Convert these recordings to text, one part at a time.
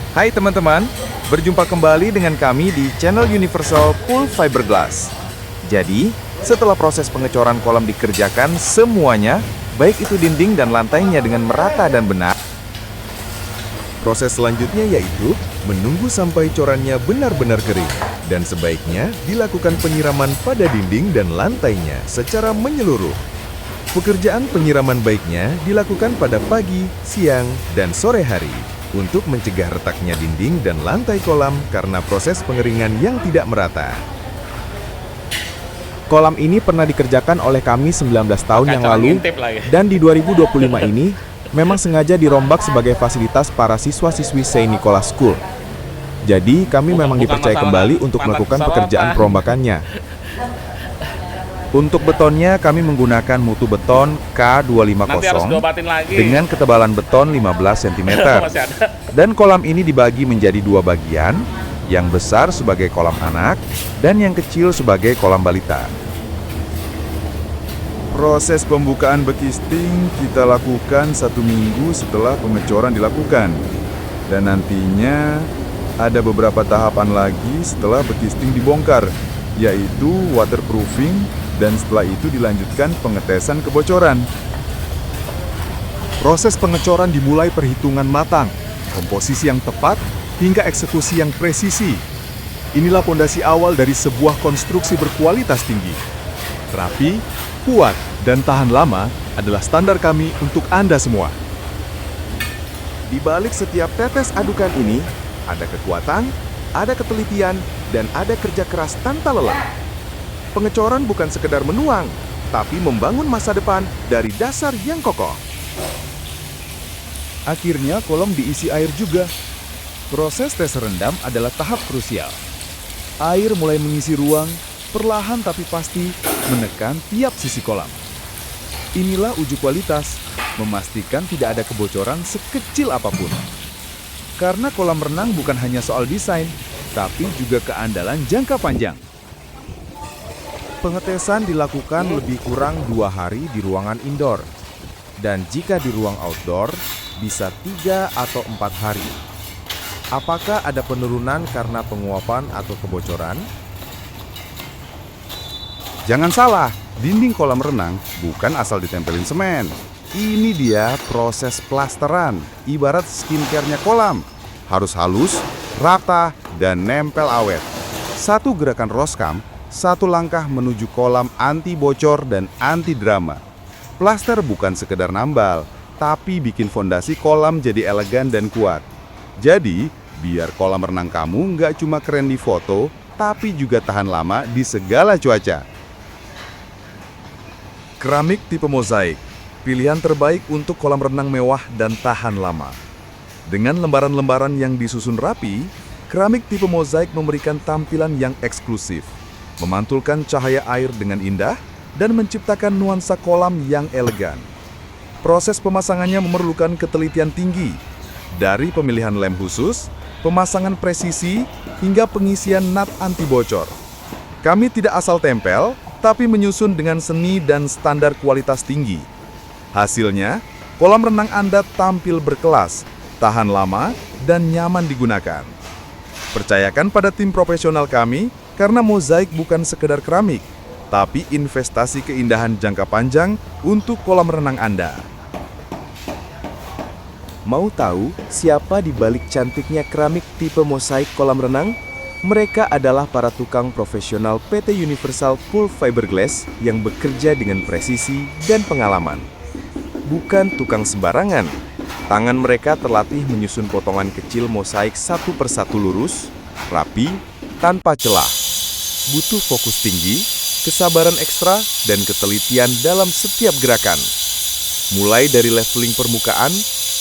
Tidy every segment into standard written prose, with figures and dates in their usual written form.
Hai teman-teman, berjumpa kembali dengan kami di channel Universal Pool Fiberglass. Jadi, setelah proses pengecoran kolam dikerjakan semuanya, baik itu dinding dan lantainya dengan merata dan benar, proses selanjutnya yaitu menunggu sampai corannya benar-benar kering. Dan sebaiknya dilakukan penyiraman pada dinding dan lantainya secara menyeluruh. Pekerjaan penyiraman baiknya dilakukan pada pagi, siang, dan sore hari untuk mencegah retaknya dinding dan lantai kolam karena proses pengeringan yang tidak merata. Kolam ini pernah dikerjakan oleh kami 19 tahun yang lalu, dan di 2025 ini memang sengaja dirombak sebagai fasilitas para siswa-siswi Saint Nicholas School. Jadi kami memang dipercaya kembali untuk melakukan pekerjaan perombakannya. Untuk betonnya kami menggunakan mutu beton K250 dengan ketebalan beton 15 cm. Dan kolam ini dibagi menjadi dua bagian, yang besar sebagai kolam anak dan yang kecil sebagai kolam balita. Proses pembukaan bekisting kita lakukan 1 minggu setelah pengecoran dilakukan. Dan nantinya ada beberapa tahapan lagi setelah bekisting dibongkar, yaitu waterproofing, dan setelah itu dilanjutkan pengetesan kebocoran. Proses pengecoran dimulai perhitungan matang, komposisi yang tepat, hingga eksekusi yang presisi. Inilah fondasi awal dari sebuah konstruksi berkualitas tinggi. Rapi, kuat, dan tahan lama adalah standar kami untuk Anda semua. Di balik setiap tetes adukan ini, ada kekuatan, ada ketelitian, dan ada kerja keras tanpa lelah. Pengecoran bukan sekedar menuang, tapi membangun masa depan dari dasar yang kokoh. Akhirnya kolam diisi air juga. Proses tes rendam adalah tahap krusial. Air mulai mengisi ruang, perlahan tapi pasti menekan tiap sisi kolam. Inilah uji kualitas, memastikan tidak ada kebocoran sekecil apapun. Karena kolam renang bukan hanya soal desain, tapi juga keandalan jangka panjang. Pengetesan dilakukan lebih kurang 2 hari di ruangan indoor. Dan jika di ruang outdoor, bisa 3 atau 4 hari. Apakah ada penurunan karena penguapan atau kebocoran? Jangan salah, dinding kolam renang bukan asal ditempelin semen. Ini dia proses plasteran, ibarat skincare-nya kolam. Harus halus, rata, dan nempel awet. Satu gerakan Roskam, satu langkah menuju kolam anti bocor dan anti drama. Plaster bukan sekedar nambal, tapi bikin fondasi kolam jadi elegan dan kuat. Jadi, biar kolam renang kamu nggak cuma keren di foto, tapi juga tahan lama di segala cuaca. Keramik tipe mozaik, pilihan terbaik untuk kolam renang mewah dan tahan lama. Dengan lembaran-lembaran yang disusun rapi, keramik tipe mozaik memberikan tampilan yang eksklusif, memantulkan cahaya air dengan indah, dan menciptakan nuansa kolam yang elegan. Proses pemasangannya memerlukan ketelitian tinggi, dari pemilihan lem khusus, pemasangan presisi, hingga pengisian nut anti bocor. Kami tidak asal tempel, tapi menyusun dengan seni dan standar kualitas tinggi. Hasilnya, kolam renang Anda tampil berkelas, tahan lama, dan nyaman digunakan. Percayakan pada tim profesional kami, karena mozaik bukan sekedar keramik, tapi investasi keindahan jangka panjang untuk kolam renang Anda. Mau tahu siapa di balik cantiknya keramik tipe mozaik kolam renang? Mereka adalah para tukang profesional PT Universal Pool Fiberglass yang bekerja dengan presisi dan pengalaman. Bukan tukang sembarangan. Tangan mereka terlatih menyusun potongan kecil mozaik satu persatu lurus, rapi, tanpa celah. Butuh fokus tinggi, kesabaran ekstra, dan ketelitian dalam setiap gerakan. Mulai dari leveling permukaan,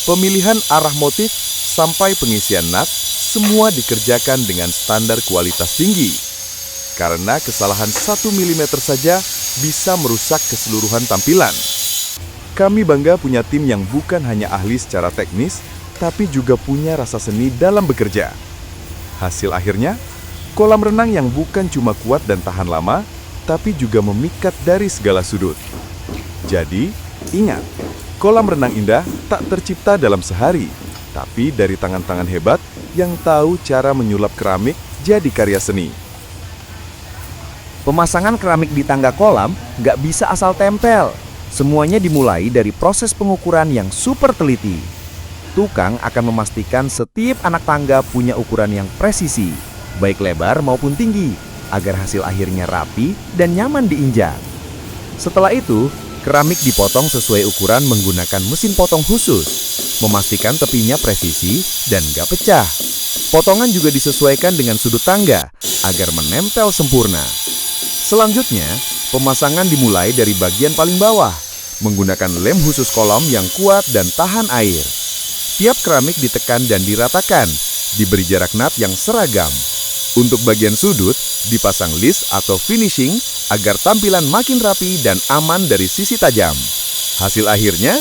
pemilihan arah motif, sampai pengisian nut, semua dikerjakan dengan standar kualitas tinggi. Karena kesalahan 1 mm saja bisa merusak keseluruhan tampilan. Kami bangga punya tim yang bukan hanya ahli secara teknis, tapi juga punya rasa seni dalam bekerja. Hasil akhirnya, kolam renang yang bukan cuma kuat dan tahan lama, tapi juga memikat dari segala sudut. Jadi, ingat, kolam renang indah tak tercipta dalam sehari, tapi dari tangan-tangan hebat yang tahu cara menyulap keramik jadi karya seni. Pemasangan keramik di tangga kolam nggak bisa asal tempel. Semuanya dimulai dari proses pengukuran yang super teliti. Tukang akan memastikan setiap anak tangga punya ukuran yang presisi, baik lebar maupun tinggi, agar hasil akhirnya rapi dan nyaman diinjak. Setelah itu, keramik dipotong sesuai ukuran menggunakan mesin potong khusus, memastikan tepinya presisi dan gak pecah. Potongan juga disesuaikan dengan sudut tangga agar menempel sempurna. Selanjutnya, pemasangan dimulai dari bagian paling bawah, menggunakan lem khusus kolam yang kuat dan tahan air. Tiap keramik ditekan dan diratakan, diberi jarak nut yang seragam. Untuk bagian sudut, dipasang list atau finishing agar tampilan makin rapi dan aman dari sisi tajam. Hasil akhirnya,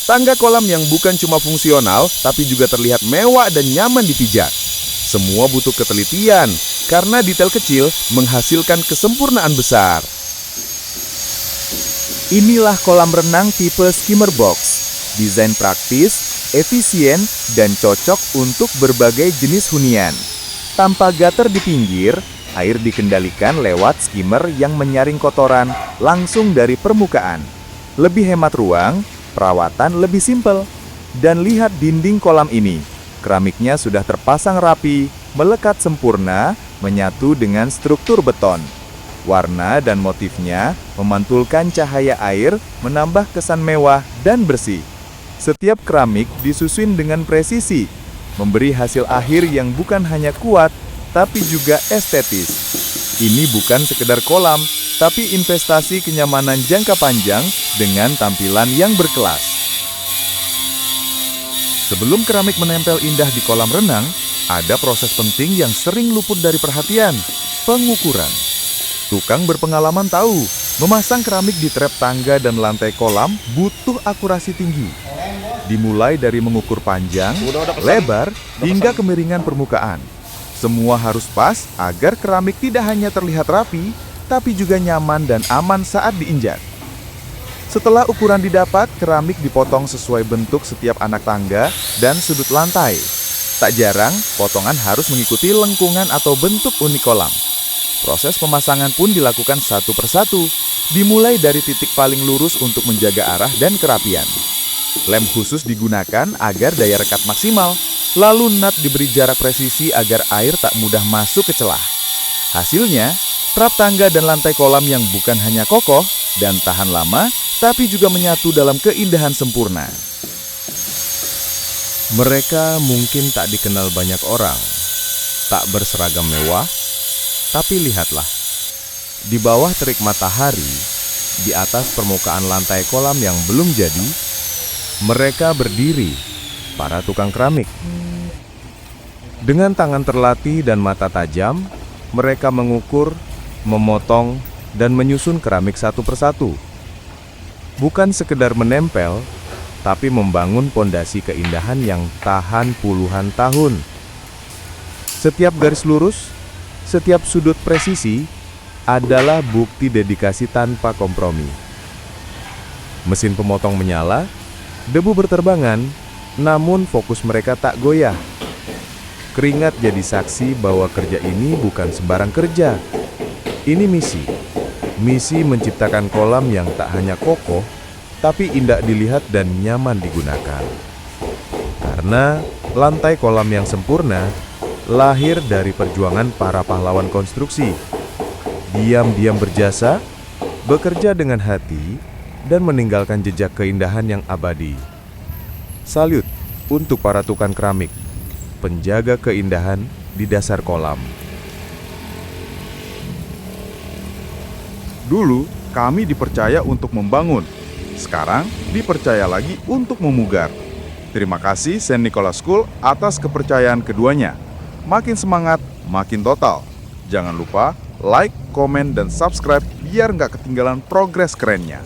tangga kolam yang bukan cuma fungsional, tapi juga terlihat mewah dan nyaman dipijak. Semua butuh ketelitian, karena detail kecil menghasilkan kesempurnaan besar. Inilah kolam renang tipe skimmer box. Desain praktis, efisien, dan cocok untuk berbagai jenis hunian. Tanpa gutter di pinggir, air dikendalikan lewat skimmer yang menyaring kotoran langsung dari permukaan. Lebih hemat ruang, perawatan lebih simpel. Dan lihat dinding kolam ini. Keramiknya sudah terpasang rapi, melekat sempurna, menyatu dengan struktur beton. Warna dan motifnya memantulkan cahaya air, menambah kesan mewah dan bersih. Setiap keramik disusun dengan presisi, memberi hasil akhir yang bukan hanya kuat, tapi juga estetis. Ini bukan sekedar kolam, tapi investasi kenyamanan jangka panjang dengan tampilan yang berkelas. Sebelum keramik menempel indah di kolam renang, ada proses penting yang sering luput dari perhatian, pengukuran. Tukang berpengalaman tahu, memasang keramik di trap tangga dan lantai kolam butuh akurasi tinggi. Dimulai dari mengukur panjang, lebar, hingga kemiringan permukaan. Semua harus pas agar keramik tidak hanya terlihat rapi, tapi juga nyaman dan aman saat diinjak. Setelah ukuran didapat, keramik dipotong sesuai bentuk setiap anak tangga dan sudut lantai. Tak jarang, potongan harus mengikuti lengkungan atau bentuk unik kolam. Proses pemasangan pun dilakukan satu persatu, dimulai dari titik paling lurus untuk menjaga arah dan kerapian. Lem khusus digunakan agar daya rekat maksimal, lalu nut diberi jarak presisi agar air tak mudah masuk ke celah. Hasilnya, trap tangga dan lantai kolam yang bukan hanya kokoh dan tahan lama, tapi juga menyatu dalam keindahan sempurna. Mereka mungkin tak dikenal banyak orang, tak berseragam mewah, tapi lihatlah, di bawah terik matahari, di atas permukaan lantai kolam yang belum jadi, mereka berdiri, para tukang keramik. Dengan tangan terlatih dan mata tajam, mereka mengukur, memotong, dan menyusun keramik satu persatu. Bukan sekedar menempel, tapi membangun pondasi keindahan yang tahan puluhan tahun. Setiap garis lurus, setiap sudut presisi adalah bukti dedikasi tanpa kompromi. Mesin pemotong menyala, debu berterbangan, namun fokus mereka tak goyah. Keringat jadi saksi bahwa kerja ini bukan sembarang kerja. Ini misi menciptakan kolam yang tak hanya kokoh, tapi indah dilihat dan nyaman digunakan. Karena lantai kolam yang sempurna lahir dari perjuangan para pahlawan konstruksi. Diam-diam berjasa, bekerja dengan hati, dan meninggalkan jejak keindahan yang abadi. Salut untuk para tukang keramik, penjaga keindahan di dasar kolam. Dulu, kami dipercaya untuk membangun. Sekarang, dipercaya lagi untuk memugar. Terima kasih St. Nicholas School atas kepercayaan keduanya. Makin semangat, makin total. Jangan lupa like, komen, dan subscribe biar nggak ketinggalan progres kerennya.